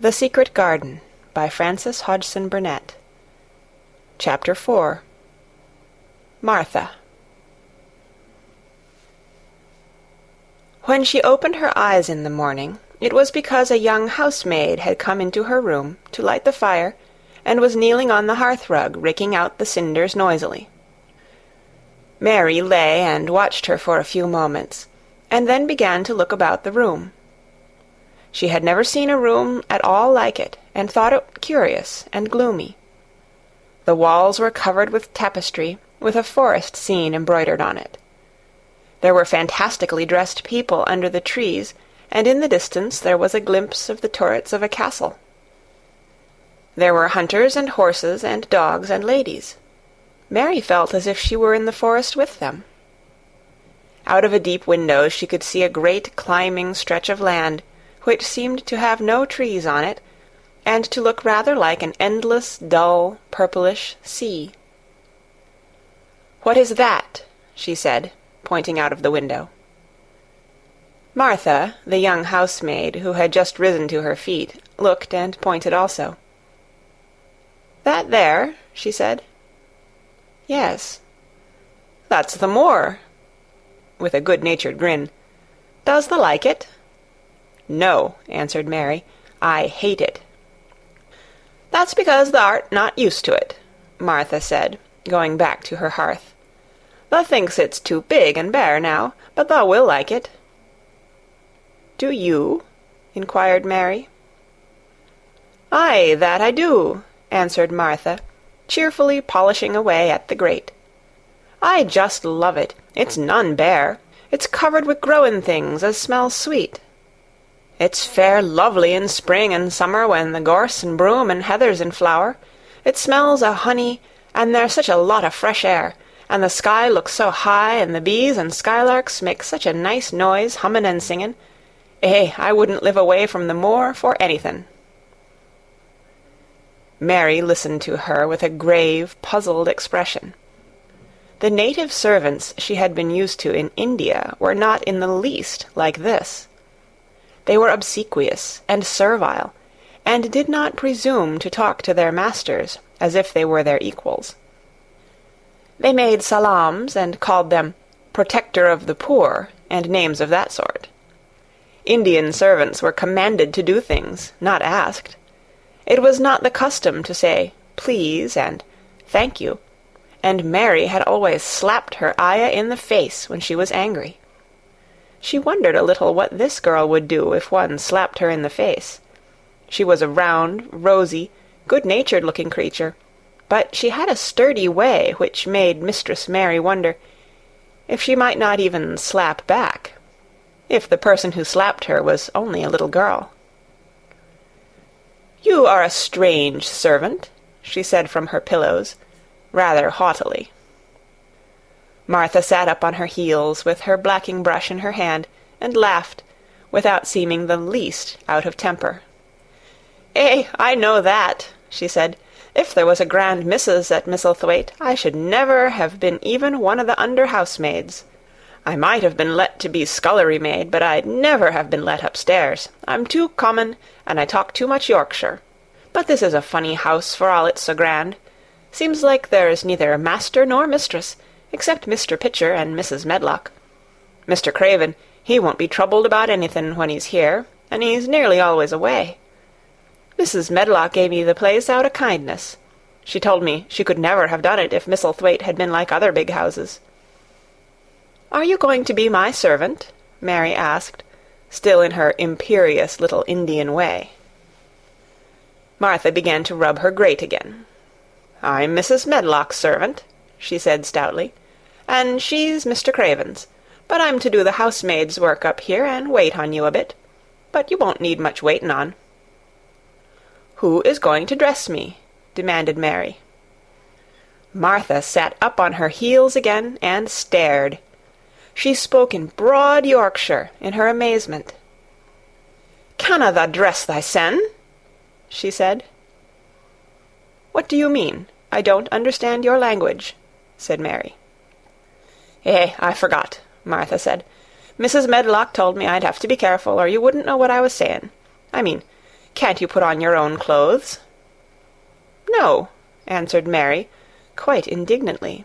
The Secret Garden by Frances Hodgson Burnett. Chapter 4. Martha. When she opened her eyes in the morning, it was because a young housemaid had come into her room to light the fire and was kneeling on the hearth-rug, raking out the cinders noisily. Mary lay and watched her for a few moments, and then began to look about the room. She had never seen a room at all like it, and thought it curious and gloomy. The walls were covered with tapestry, with a forest scene embroidered on it. There were fantastically dressed people under the trees, and in the distance there was a glimpse of the turrets of a castle. There were hunters and horses and dogs and ladies. Mary felt as if she were in the forest with them. Out of a deep window she could see a great climbing stretch of land, which seemed to have no trees on it, and to look rather like an endless, dull, purplish sea. "What is that?" she said, pointing out of the window. Martha, the young housemaid, who had just risen to her feet, looked and pointed also. "That there?" she said. "Yes." "That's the moor," with a good-natured grin. "Does thee like it?" "No," answered Mary. "I hate it." "That's because thou art not used to it," Martha said, going back to her hearth. "Thou thinks it's too big and bare now, but thou will like it." "Do you?" inquired Mary. "Aye, that I do," answered Martha, cheerfully polishing away at the grate. "I just love it. It's none bare. It's covered wi' growin' things as smells sweet. It's fair lovely in spring and summer when the gorse and broom and heather's in flower. It smells o' honey, and there's such a lot of fresh air, and the sky looks so high, and the bees and skylarks make such a nice noise, hummin' and singin'. I wouldn't live away from the moor for anythin'." Mary listened to her with a grave, puzzled expression. The native servants she had been used to in India were not in the least like this. They were obsequious and servile, and did not presume to talk to their masters as if they were their equals. They made salams and called them protector of the poor and names of that sort. Indian servants were commanded to do things, not asked. It was not the custom to say please and thank you, and Mary had always slapped her ayah in the face when she was angry. She wondered a little what this girl would do if one slapped her in the face. She was a round, rosy, good-natured-looking creature, but she had a sturdy way which made Mistress Mary wonder if she might not even slap back, if the person who slapped her was only a little girl. "You are a strange servant," she said from her pillows, rather haughtily. Martha sat up on her heels with her blacking brush in her hand, and laughed, without seeming the least out of temper. "I know that," she said. "If there was a grand missus at Misselthwaite, I should never have been even one of the under-housemaids. I might have been let to be scullery-maid, but I'd never have been let upstairs. I'm too common, and I talk too much Yorkshire. But this is a funny house for all it's so grand. Seems like there's neither master nor mistress, except Mr. Pitcher and Mrs. Medlock. Mr. Craven, he won't be troubled about anything when he's here, and he's nearly always away. Mrs. Medlock gave me the place out of kindness. She told me she could never have done it if Misselthwaite had been like other big houses." "Are you going to be my servant?" Mary asked, still in her imperious little Indian way. Martha began to rub her grate again. "I'm Mrs. Medlock's servant," she said stoutly, "and she's Mr. Craven's. But I'm to do the housemaid's work up here and wait on you a bit. But you won't need much waitin' on." "Who is going to dress me?" demanded Mary. Martha sat up on her heels again and stared. She spoke in broad Yorkshire in her amazement. "Canna tha dress thysen?" she said. "What do you mean? I don't understand your language," said Mary. I forgot," Martha said. "Mrs. Medlock told me I'd have to be careful, or you wouldn't know what I was sayin'. I mean, Can't you put on your own clothes?" "No," answered Mary, quite indignantly.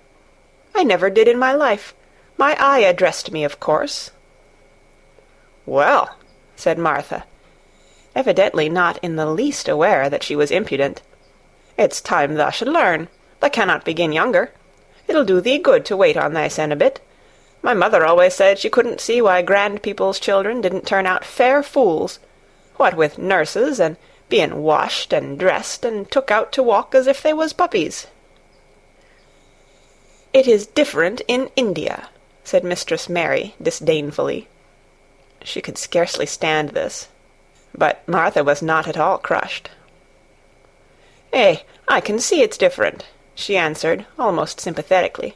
"I never did in my life. My ayah dressed me, of course." "Well," said Martha, evidently not in the least aware that she was impudent, "it's time thou should learn. Thou cannot begin younger. It'll do thee good to wait on thysen a bit. My mother always said she couldn't see why grand people's children didn't turn out fair fools, what with nurses, and bein' washed and dressed, and took out to walk as if they was puppies." "It is different in India," said Mistress Mary disdainfully. She could scarcely stand this, but Martha was not at all crushed. I can see it's different," she answered, almost sympathetically.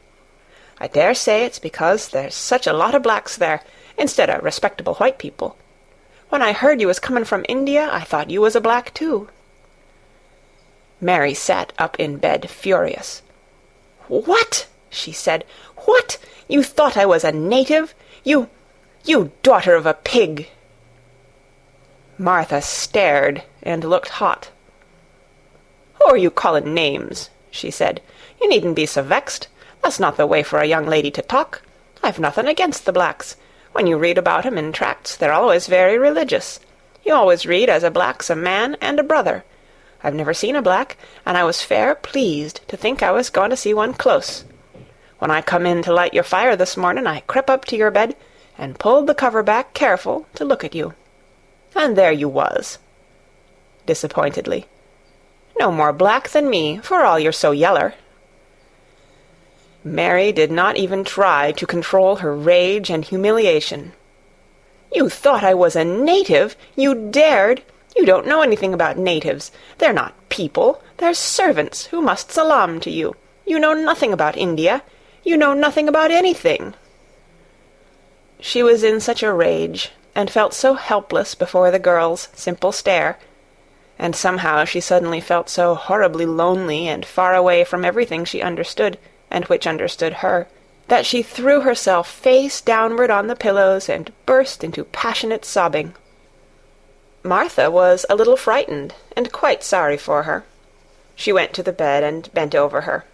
"I dare say it's because there's such a lot of blacks there, instead of respectable white people. When I heard you was comin' from India, I thought you was a black too." Mary sat up in bed, furious. "What?" she said. "What? You thought I was a native? You daughter of a pig!" Martha stared and looked hot. "Who are you callin' names?" she said. "You needn't be so vexed. That's not the way for a young lady to talk. I've nothing against the blacks. When you read about 'em in tracts, they're always very religious. You always read as a black's a man and a brother. I've never seen a black, and I was fair pleased to think I was going to see one close. When I come in to light your fire this morning, I crept up to your bed and pulled the cover back careful to look at you. And there you was," disappointedly. "No more black than me, for all you're so yeller." Mary did not even try to control her rage and humiliation. "You thought I was a native? You dared? You don't know anything about natives. They're not people. They're servants who must salaam to you. You know nothing about India. You know nothing about anything." She was in such a rage, and felt so helpless before the girl's simple stare, and somehow she suddenly felt so horribly lonely and far away from everything she understood, and which understood her, that she threw herself face downward on the pillows and burst into passionate sobbing. Martha was a little frightened, and quite sorry for her. She went to the bed and bent over her.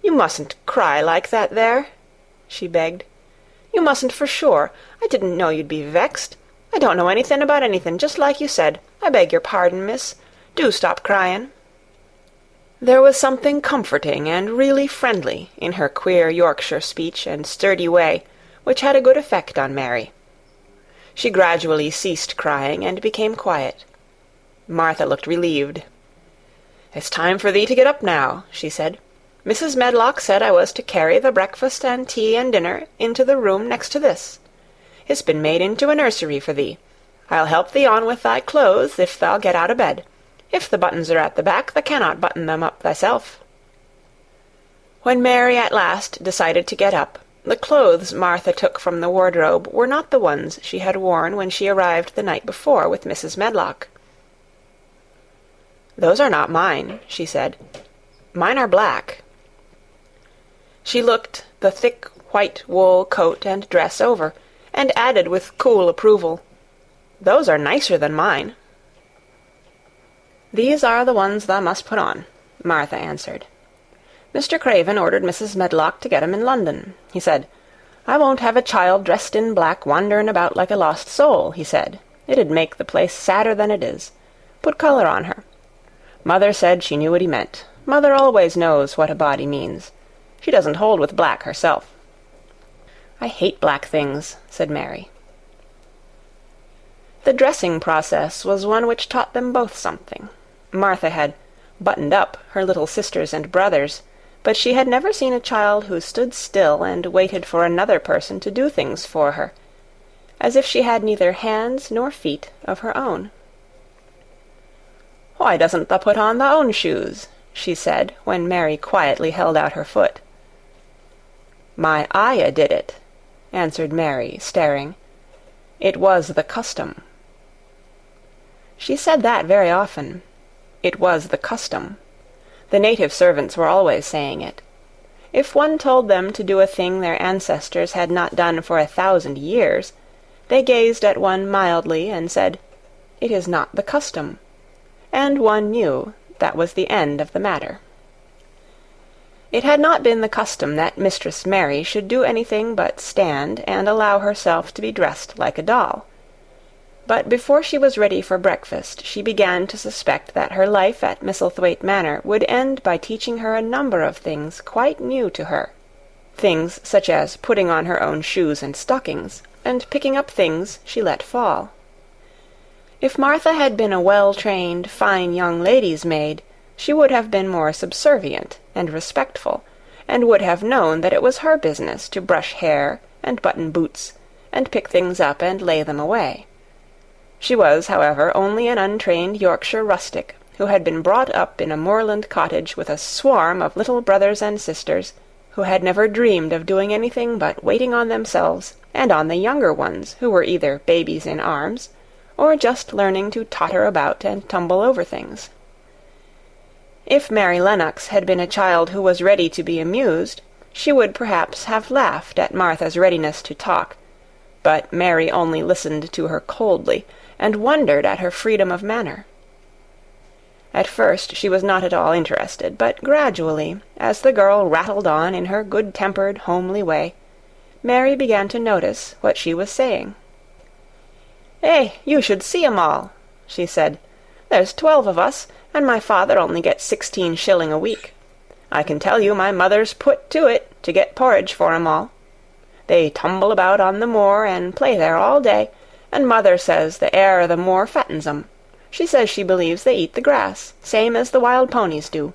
You mustn't cry like that there," she begged. "You mustn't for sure. I didn't know you'd be vexed. I don't know anything about anything, just like you said. I beg your pardon, miss. Do stop crying." There was something comforting and really friendly in her queer Yorkshire speech and sturdy way, which had a good effect on Mary. She gradually ceased crying and became quiet. Martha looked relieved. "It's time for thee to get up now," she said. "Mrs. Medlock said I was to carry the breakfast and tea and dinner into the room next to this. It's been made into a nursery for thee. I'll help thee on with thy clothes if thou get out of bed. If the buttons are at the back, thou cannot button them up thyself." When Mary at last decided to get up, the clothes Martha took from the wardrobe were not the ones she had worn when she arrived the night before with Mrs. Medlock. "Those are not mine," she said. "Mine are black." She looked the thick white wool coat and dress over, and added with cool approval, "Those are nicer than mine." "These are the ones thou must put on," Martha answered. "Mr. Craven ordered Mrs. Medlock to get 'em in London. He said, 'I won't have a child dressed in black wanderin' about like a lost soul,' he said. 'It'd make the place sadder than it is. Put colour on her.' Mother said she knew what he meant. Mother always knows what a body means. She doesn't hold with black herself." "I hate black things," said Mary. The dressing process was one which taught them both something. Martha had buttoned up her little sisters and brothers, but she had never seen a child who stood still and waited for another person to do things for her, as if she had neither hands nor feet of her own. "Why doesn't thou put on thy own shoes?" she said, when Mary quietly held out her foot. "My ayah did it," answered Mary, staring. "It was the custom." She said that very often. It was the custom. The native servants were always saying it. If one told them to do a thing their ancestors had not done for 1,000 years, they gazed at one mildly and said, it is not the custom, and one knew that was the end of the matter. It had not been the custom that Mistress Mary should do anything but stand and allow herself to be dressed like a doll. But before she was ready for breakfast, she began to suspect that her life at Misselthwaite Manor would end by teaching her a number of things quite new to her. Things such as putting on her own shoes and stockings, and picking up things she let fall. If Martha had been a well-trained, fine young lady's maid, she would have been more subservient and respectful, and would have known that it was her business to brush hair and button boots, and pick things up and lay them away. She was, however, only an untrained Yorkshire rustic, who had been brought up in a moorland cottage with a swarm of little brothers and sisters, who had never dreamed of doing anything but waiting on themselves and on the younger ones, who were either babies in arms, or just learning to totter about and tumble over things. If Mary Lennox had been a child who was ready to be amused, she would perhaps have laughed at Martha's readiness to talk, but Mary only listened to her coldly, and wondered at her freedom of manner. At first she was not at all interested, but gradually, as the girl rattled on in her good-tempered, homely way, Mary began to notice what she was saying. "Eh, you should see 'em all," she said. "There's 12 of us, and my father only gets 16 shilling a week. I can tell you my mother's put to it to get porridge for 'em all. They tumble about on the moor and play there all day, and mother says the air o' the moor fattens 'em. She says she believes they eat the grass, same as the wild ponies do.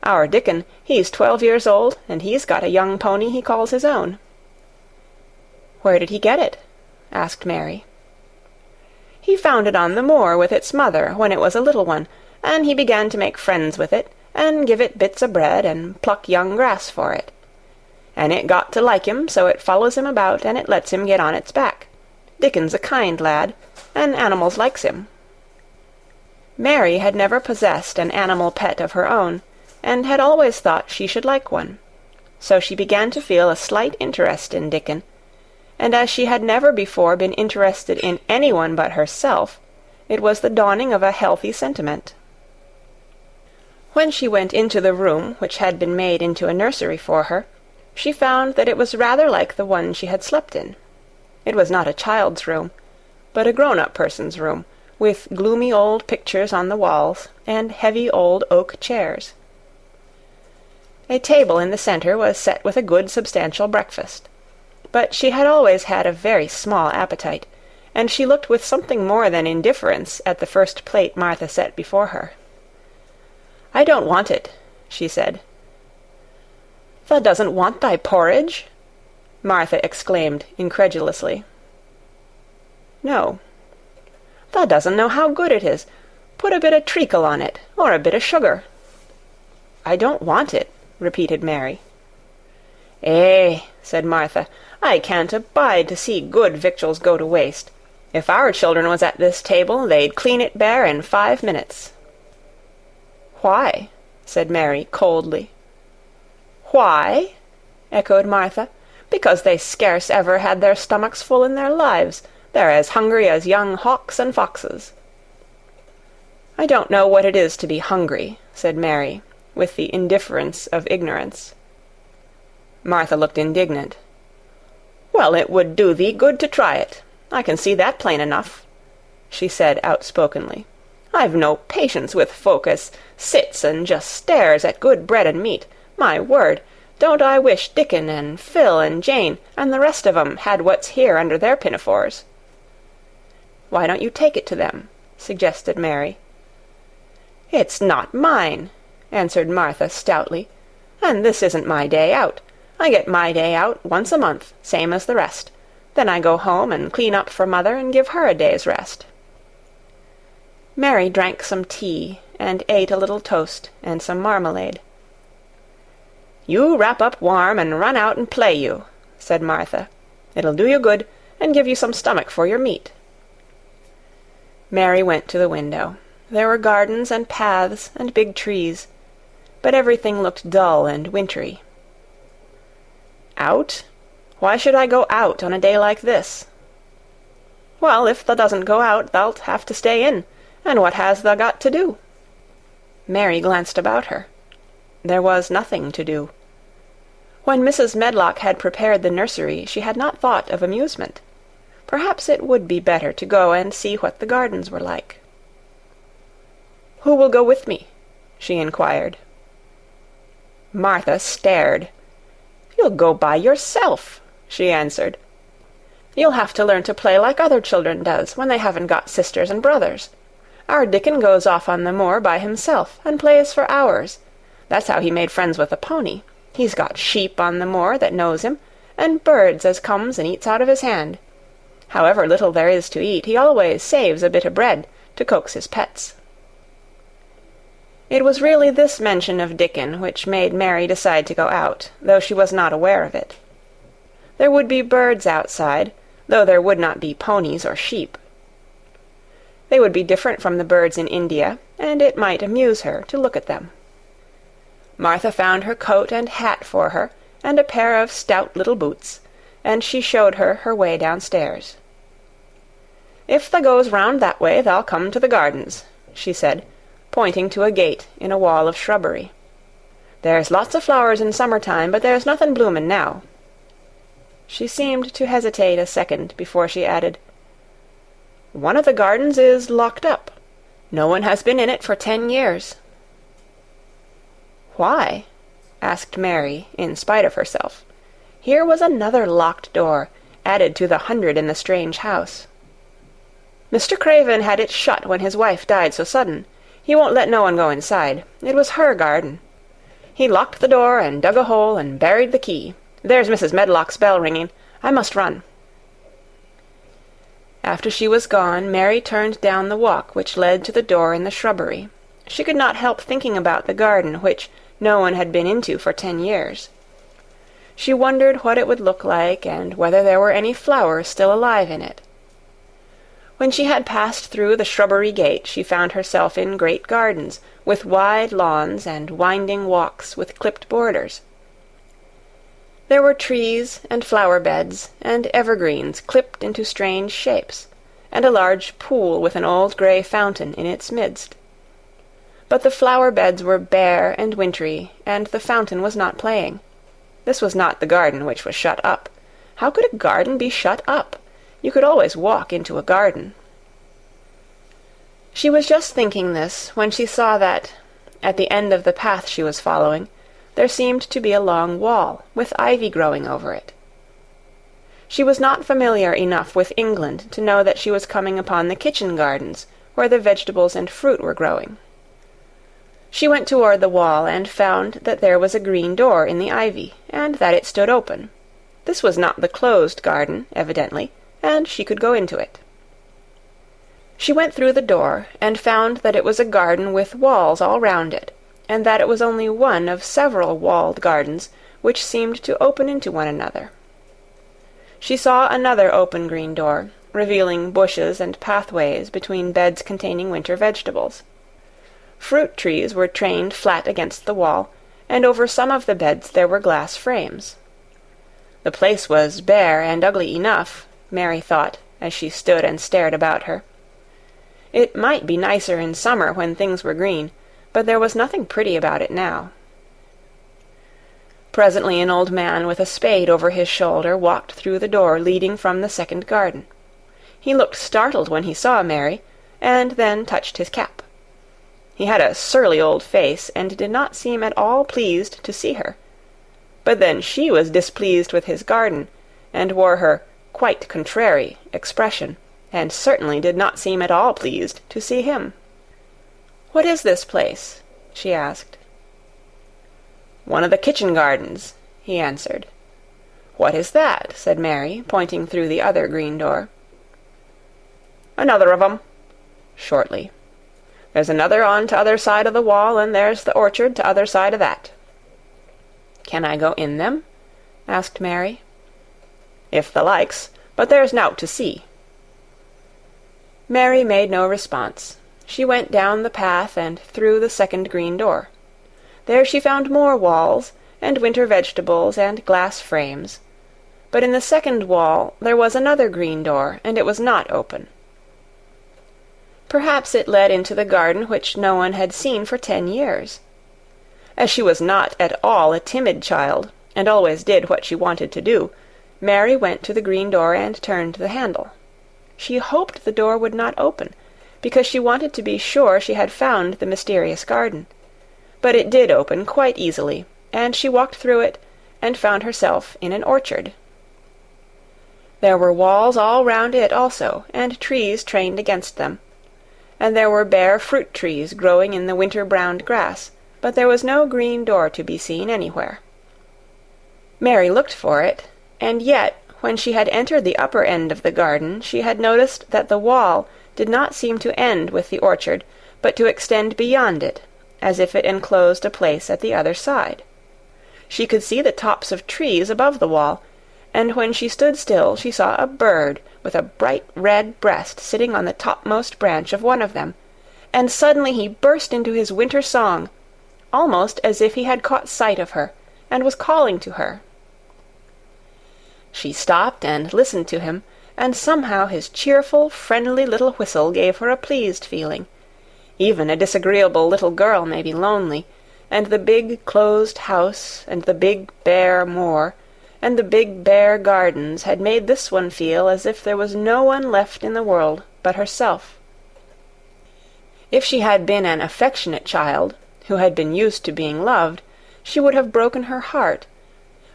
Our Dickon, he's 12 years old, and he's got a young pony he calls his own." "Where did he get it?" asked Mary. "He found it on the moor with its mother when it was a little one, and he began to make friends with it, and give it bits o' bread and pluck young grass for it. And it got to like him, so it follows him about, and it lets him get on its back. Dickon's a kind lad, and animals likes him." Mary had never possessed an animal pet of her own, and had always thought she should like one. So she began to feel a slight interest in Dickon, and as she had never before been interested in anyone but herself, it was the dawning of a healthy sentiment. When she went into the room which had been made into a nursery for her, she found that it was rather like the one she had slept in. It was not a child's room, but a grown-up person's room, with gloomy old pictures on the walls, and heavy old oak chairs. A table in the centre was set with a good substantial breakfast, but she had always had a very small appetite, and she looked with something more than indifference at the first plate Martha set before her. "I don't want it," she said. "Thou doesn't want thy porridge?" Martha exclaimed incredulously. "No." "Thou doesn't know how good it is. Put a bit o' treacle on it, or a bit o' sugar." "I don't want it," repeated Mary. "Eh," said Martha, "I can't abide to see good victuals go to waste. If our children was at this table, they'd clean it bare in 5 minutes." "Why?" said Mary coldly. "Why?" echoed Martha. "Because they scarce ever had their stomachs full in their lives. They're as hungry as young hawks and foxes." "I don't know what it is to be hungry," said Mary, with the indifference of ignorance. Martha looked indignant. "Well, it would do thee good to try it. I can see that plain enough," she said outspokenly. "I've no patience with folk as sits and just stares at good bread and meat. My word, don't I wish Dickon and Phil and Jane and the rest of 'em had what's here under their pinafores." "Why don't you take it to them?" suggested Mary. "It's not mine," answered Martha stoutly, "and this isn't my day out. I get my day out once a month, same as the rest. Then I go home and clean up for mother and give her a day's rest." Mary drank some tea and ate a little toast and some marmalade. "You wrap up warm and run out and play you," said Martha. "It'll do you good, and give you some stomach for your meat." Mary went to the window. There were gardens and paths and big trees, but everything looked dull and wintry. "Out? Why should I go out on a day like this?" Well, if thou doesn't go out, thou'lt have to stay in, and what has thou got to do?" Mary glanced about her. There was nothing to do. When Mrs. Medlock had prepared the nursery, she had not thought of amusement. Perhaps it would be better to go and see what the gardens were like. "Who will go with me?" she inquired. Martha stared. "You'll go by yourself," she answered. "You'll have to learn to play like other children does when they haven't got sisters and brothers. Our Dickon goes off on the moor by himself and plays for hours. That's how he made friends with the pony. He's got sheep on the moor that knows him, and birds as comes and eats out of his hand. However little there is to eat, he always saves a bit of bread to coax his pets." It was really this mention of Dickon which made Mary decide to go out, though she was not aware of it. There would be birds outside, though there would not be ponies or sheep. They would be different from the birds in India, and it might amuse her to look at them. Martha found her coat and hat for her, and a pair of stout little boots, and she showed her her way downstairs. "If thou goes round that way, thou'll come to the gardens," she said, pointing to a gate in a wall of shrubbery. "There's lots of flowers in summer-time, but there's nothing bloomin' now." She seemed to hesitate a second before she added, "One of the gardens is locked up. No one has been in it for 10 years. "Why?" asked Mary, in spite of herself. Here was another locked door, added to the 100 in the strange house. "Mr. Craven had it shut when his wife died so sudden. He won't let no one go inside. It was her garden. He locked the door and dug a hole and buried the key. There's Mrs. Medlock's bell ringing. I must run." After she was gone, Mary turned down the walk which led to the door in the shrubbery. She could not help thinking about the garden which no one had been into for 10 years. She wondered what it would look like, and whether there were any flowers still alive in it. When she had passed through the shrubbery gate, she found herself in great gardens, with wide lawns and winding walks with clipped borders. There were trees and flower-beds and evergreens clipped into strange shapes, and a large pool with an old grey fountain in its midst. But the flower-beds were bare and wintry, and the fountain was not playing. This was not the garden which was shut up. How could a garden be shut up? You could always walk into a garden. She was just thinking this when she saw that, at the end of the path she was following, there seemed to be a long wall, with ivy growing over it. She was not familiar enough with England to know that she was coming upon the kitchen gardens, where the vegetables and fruit were growing. She went toward the wall and found that there was a green door in the ivy, and that it stood open. This was not the closed garden, evidently, and she could go into it. She went through the door, and found that it was a garden with walls all round it, and that it was only one of several walled gardens which seemed to open into one another. She saw another open green door, revealing bushes and pathways between beds containing winter vegetables. Fruit trees were trained flat against the wall, and over some of the beds there were glass frames. The place was bare and ugly enough, Mary thought, as she stood and stared about her. It might be nicer in summer when things were green, but there was nothing pretty about it now. Presently an old man with a spade over his shoulder walked through the door leading from the second garden. He looked startled when he saw Mary, and then touched his cap. He had a surly old face, and did not seem at all pleased to see her. But then she was displeased with his garden, and wore her quite contrary expression, and certainly did not seem at all pleased to see him. "What is this place?" she asked. "One of the kitchen gardens," he answered. "What is that?" said Mary, pointing through the other green door. "Another of 'em," shortly. "There's another on t'other side of the wall, and there's the orchard t'other side of that." "Can I go in them?" asked Mary. "If thou likes, but there's nowt to see." Mary made no response. She went down the path and through the second green door. There she found more walls, and winter vegetables and glass frames. but in the second wall there was another green door, and it was not open. Perhaps it led into the garden which no one had seen for 10 years. As she was not at all a timid child, and always did what she wanted to do, Mary went to the green door and turned the handle. She hoped the door would not open, because she wanted to be sure she had found the mysterious garden. But it did open quite easily, and she walked through it, and found herself in an orchard. There were walls all round it also, and trees trained against them, and there were bare fruit trees growing in the winter-browned grass, but there was no green door to be seen anywhere. Mary looked for it, and yet, when she had entered the upper end of the garden, she had noticed that the wall did not seem to end with the orchard, but to extend beyond it, as if it enclosed a place at the other side. She could see the tops of trees above the wall, and when she stood still she saw a bird with a bright red breast sitting on the topmost branch of one of them, and suddenly he burst into his winter song, almost as if he had caught sight of her, and was calling to her. She stopped and listened to him, and somehow his cheerful, friendly little whistle gave her a pleased feeling. Even a disagreeable little girl may be lonely, and the big closed house, and the big bare moor, and the big bare gardens had made this one feel as if there was no one left in the world but herself. If she had been an affectionate child, who had been used to being loved, she would have broken her heart.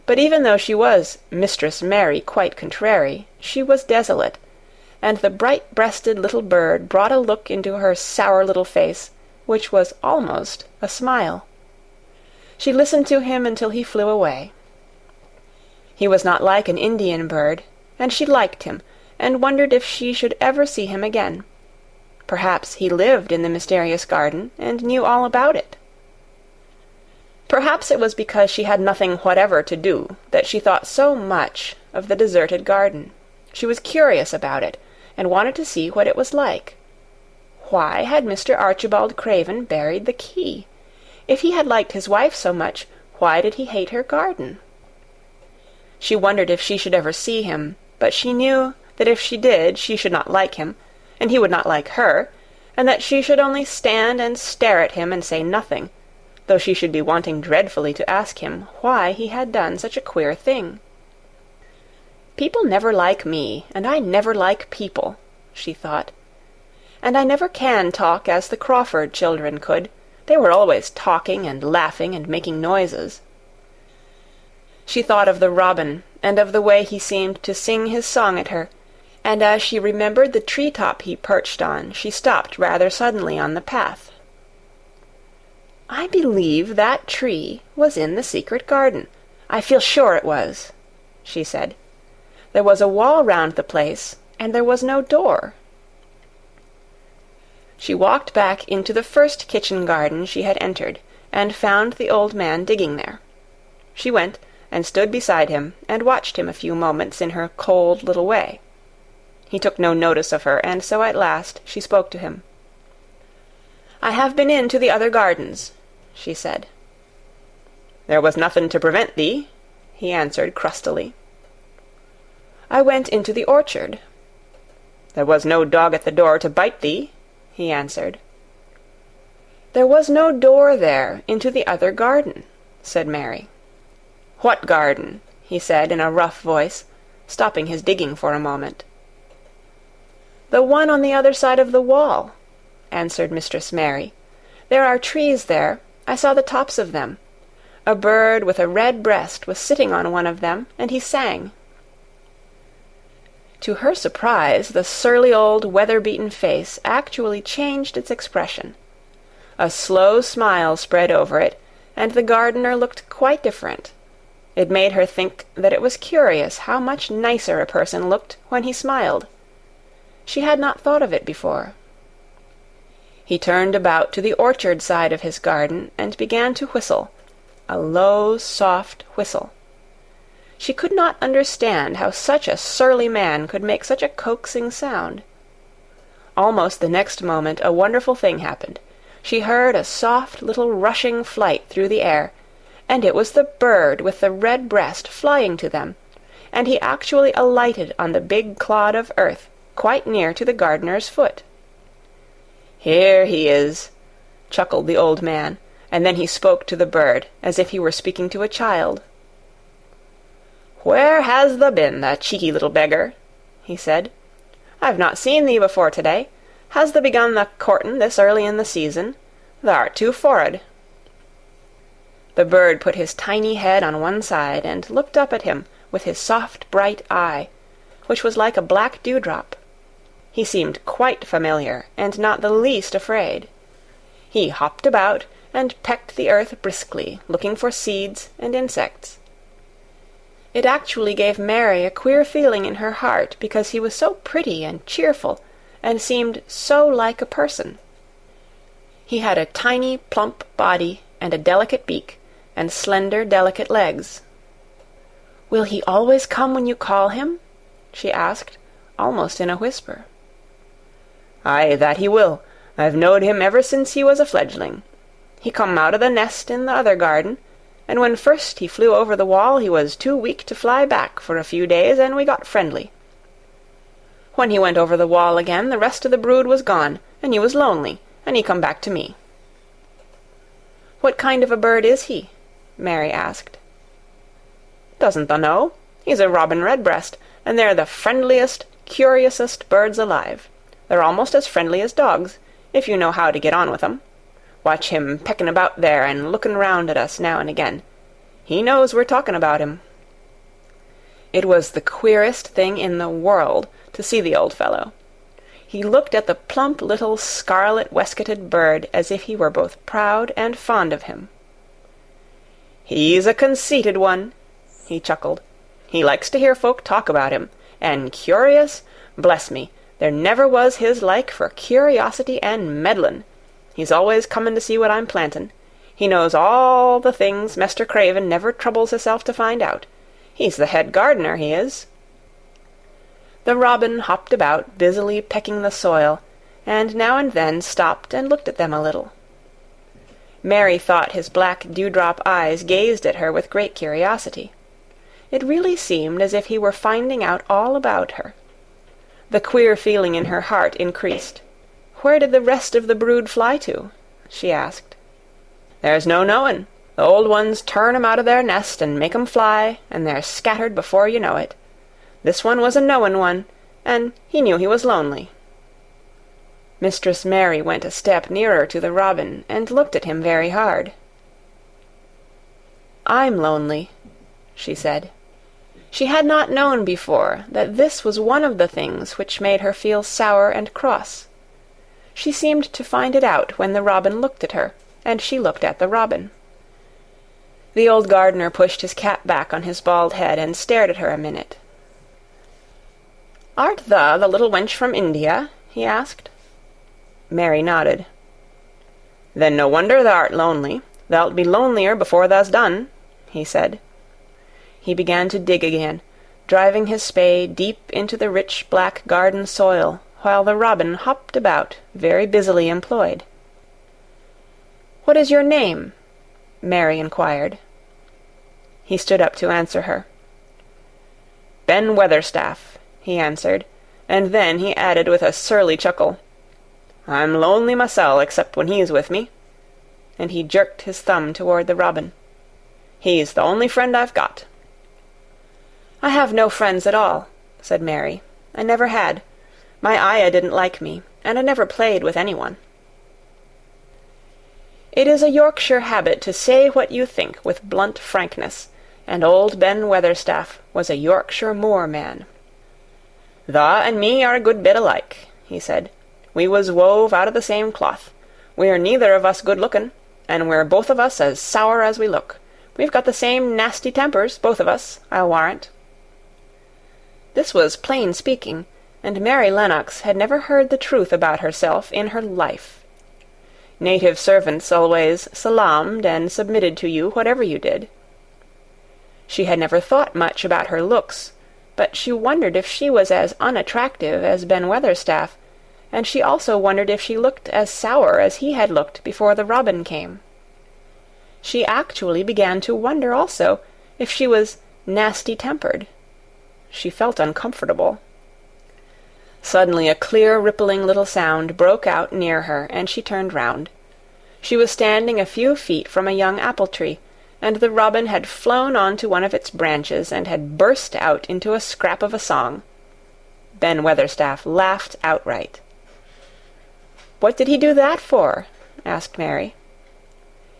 But even though she was Mistress Mary quite contrary, she was desolate, and the bright-breasted little bird brought a look into her sour little face, which was almost a smile. She listened to him until he flew away. He was not like an Indian bird, and she liked him, and wondered if she should ever see him again. Perhaps he lived in the mysterious garden, and knew all about it. Perhaps it was because she had nothing whatever to do that she thought so much of the deserted garden. She was curious about it, and wanted to see what it was like. Why had Mr. Archibald Craven buried the key? If he had liked his wife so much, why did he hate her garden? She wondered if she should ever see him, but she knew that if she did she should not like him, and he would not like her, and that she should only stand and stare at him and say nothing, though she should be wanting dreadfully to ask him why he had done such a queer thing. People never like me, and I never like people, she thought. And I never can talk as the Crawford children could. They were always talking and laughing and making noises. She thought of the robin, and of the way he seemed to sing his song at her, and as she remembered the tree-top he perched on, she stopped rather suddenly on the path. I believe that tree was in the secret garden. I feel sure it was, she said. There was a wall round the place, and there was no door. She walked back into the first kitchen garden she had entered, and found the old man digging there. She went and stood beside him, and watched him a few moments in her cold little way. He took no notice of her, and so at last she spoke to him. "I have been into the other gardens," she said. "There was nothing to prevent thee," he answered crustily. "I went into the orchard." "There was no dog at the door to bite thee," he answered. "There was no door there into the other garden," said Mary. "What garden?" he said in a rough voice, stopping his digging for a moment. "The one on the other side of the wall," answered Mistress Mary. "There are trees there. I saw the tops of them. A bird with a red breast was sitting on one of them, and he sang." To her surprise, the surly old weather-beaten face actually changed its expression. A slow smile spread over it, and the gardener looked quite different. It made her think that it was curious how much nicer a person looked when he smiled. She had not thought of it before. He turned about to the orchard side of his garden and began to whistle, a low, soft whistle. She could not understand how such a surly man could make such a coaxing sound. Almost the next moment a wonderful thing happened. She heard a soft little rushing flight through the air, and it was the bird with the red breast flying to them, and he actually alighted on the big clod of earth quite near to the gardener's foot. "Here he is," chuckled the old man, and then he spoke to the bird as if he were speaking to a child. "Where has thou been, thou cheeky little beggar?" he said. "I've not seen thee before to-day. Has thou begun the courtin' this early in the season? Thou'rt too forrard." The bird put his tiny head on one side and looked up at him with his soft bright eye, which was like a black dewdrop. He seemed quite familiar, and not the least afraid. He hopped about and pecked the earth briskly, looking for seeds and insects. It actually gave Mary a queer feeling in her heart, because he was so pretty and cheerful, and seemed so like a person. He had a tiny, plump body, and a delicate beak, and slender, delicate legs. "Will he always come when you call him?" she asked, almost in a whisper. "Aye, that he will. I've knowed him ever since he was a fledgling. He come out of the nest in the other garden, and when first he flew over the wall he was too weak to fly back for a few days, and we got friendly. When he went over the wall again, the rest of the brood was gone, and he was lonely, and he come back to me." "What kind of a bird is he?" Mary asked. "Doesn't thou know? He's a robin redbreast, and they're the friendliest, curiousest birds alive. They're almost as friendly as dogs, if you know how to get on with 'em. Watch him pecking about there and looking round at us now and again. He knows we're talking about him." It was the queerest thing in the world to see the old fellow. He looked at the plump little scarlet waistcoated bird as if he were both proud and fond of him. "He's a conceited one," he chuckled. "He likes to hear folk talk about him, and curious, bless me, there never was his like for curiosity and meddlin'. He's always comin' to see what I'm plantin'. He knows all the things Mester Craven never troubles hisself to find out. He's the head gardener, he is." The robin hopped about, busily pecking the soil, and now and then stopped and looked at them a little. Mary thought his black dewdrop eyes gazed at her with great curiosity. It really seemed as if he were finding out all about her. The queer feeling in her heart increased. "Where did the rest of the brood fly to?" she asked. "There's no knowin'. The old ones turn 'em out of their nest and make 'em fly, and they're scattered before you know it. This one was a knowin' one, and he knew he was lonely." Mistress Mary went a step nearer to the robin and looked at him very hard. "I'm lonely," she said. She had not known before that this was one of the things which made her feel sour and cross. She seemed to find it out when the robin looked at her, and she looked at the robin. The old gardener pushed his cap back on his bald head and stared at her a minute. "Art thou the little wench from India?" he asked. Mary nodded. "Then no wonder thou'rt lonely. Thou'lt be lonelier before thou's done," he said. He began to dig again, driving his spade deep into the rich black garden soil, while the robin hopped about, very busily employed. "What is your name?" Mary inquired. He stood up to answer her. "Ben Weatherstaff," he answered, and then he added with a surly chuckle, "I'm lonely mysel', except when he's with me," and he jerked his thumb toward the robin. "He's the only friend I've got." "I have no friends at all," said Mary. "I never had. My Ayah didn't like me, and I never played with anyone." It is a Yorkshire habit to say what you think with blunt frankness, and old Ben Weatherstaff was a Yorkshire moor-man. "Thou and me are a good bit alike," he said. "We was wove out of the same cloth. We're neither of us good-lookin', and we're both of us as sour as we look. We've got the same nasty tempers, both of us, I'll warrant." This was plain speaking, and Mary Lennox had never heard the truth about herself in her life. Native servants always salaamed and submitted to you whatever you did. She had never thought much about her looks, but she wondered if she was as unattractive as Ben Weatherstaff, and she also wondered if she looked as sour as he had looked before the robin came. She actually began to wonder also if she was nasty-tempered. She felt uncomfortable. Suddenly a clear, rippling little sound broke out near her, and she turned round. She was standing a few feet from a young apple-tree, and the robin had flown on to one of its branches and had burst out into a scrap of a song. Ben Weatherstaff laughed outright. "What did he do that for?" asked Mary.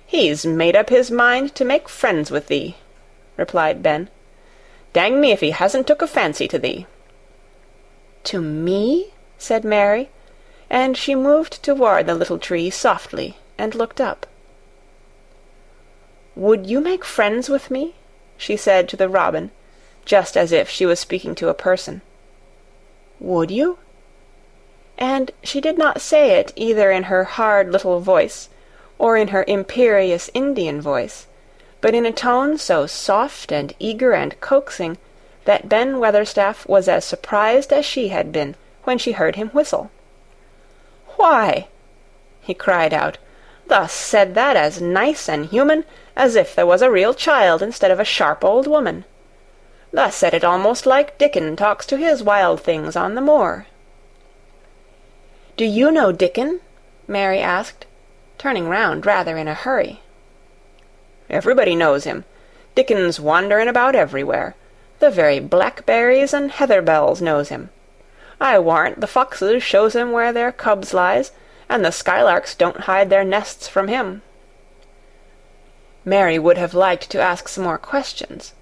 "He's made up his mind to make friends with thee," replied Ben. "Dang me if he hasn't took a fancy to thee." "To me?" said Mary, and she moved toward the little tree softly and looked up. "Would you make friends with me?" she said to the robin, just as if she was speaking to a person. "Would you?" And she did not say it either in her hard little voice or in her imperious Indian voice, but in a tone so soft and eager and coaxing that Ben Weatherstaff was as surprised as she had been when she heard him whistle. "Why," he cried out, "thus said that as nice and human as if there was a real child instead of a sharp old woman. Thus said it almost like Dickon talks to his wild things on the moor." "Do you know Dickon?" Mary asked, turning round rather in a hurry. "Everybody knows him. Dickon's wanderin' about everywhere. The very blackberries and heatherbells knows him. I warrant the foxes shows him where their cubs lies, and the skylarks don't hide their nests from him." Mary would have liked to ask some more questions.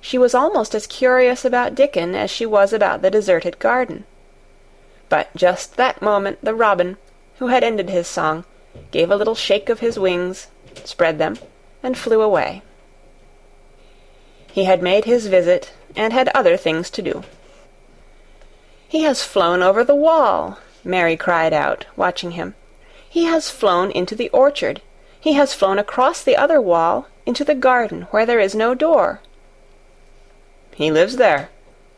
She was almost as curious about Dickon as she was about the deserted garden. But just that moment the robin, who had ended his song, gave a little shake of his wings, spread them, and flew away. He had made his visit, and had other things to do. "He has flown over the wall," Mary cried out, watching him. "He has flown into the orchard. He has flown across the other wall into the garden where there is no door." "He lives there,"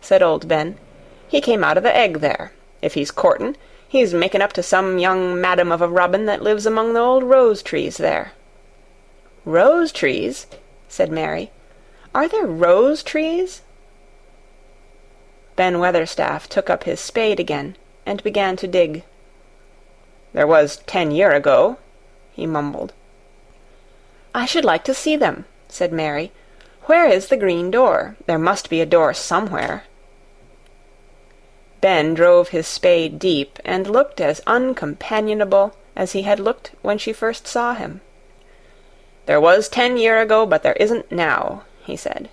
said old Ben. "He came out of the egg there. If he's courtin', he's making up to some young madam of a robin that lives among the old rose-trees there." "Rose-trees?" said Mary. "Are there rose-trees?" Ben Weatherstaff took up his spade again and began to dig. "There was 10 year ago," he mumbled. "I should like to see them," said Mary. "Where is the green door? There must be a door somewhere." Ben drove his spade deep and looked as uncompanionable as he had looked when she first saw him. "There was 10 year ago, but there isn't now," he said.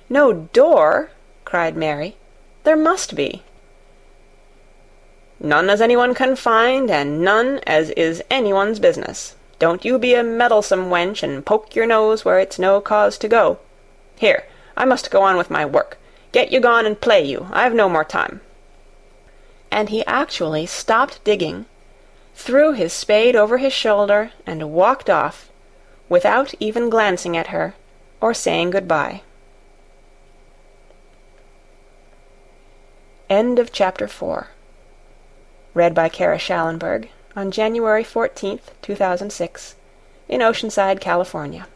"No door?" cried Mary. "There must be." "None as anyone can find, and none as is anyone's business. Don't you be a meddlesome wench and poke your nose where it's no cause to go. Here, I must go on with my work. Get you gone and play you. I've no more time." And he actually stopped digging, threw his spade over his shoulder, and walked off, without even glancing at her or saying good-bye. End of Chapter 4. Read by Kara Schallenberg on January 14th, 2006, in Oceanside, California.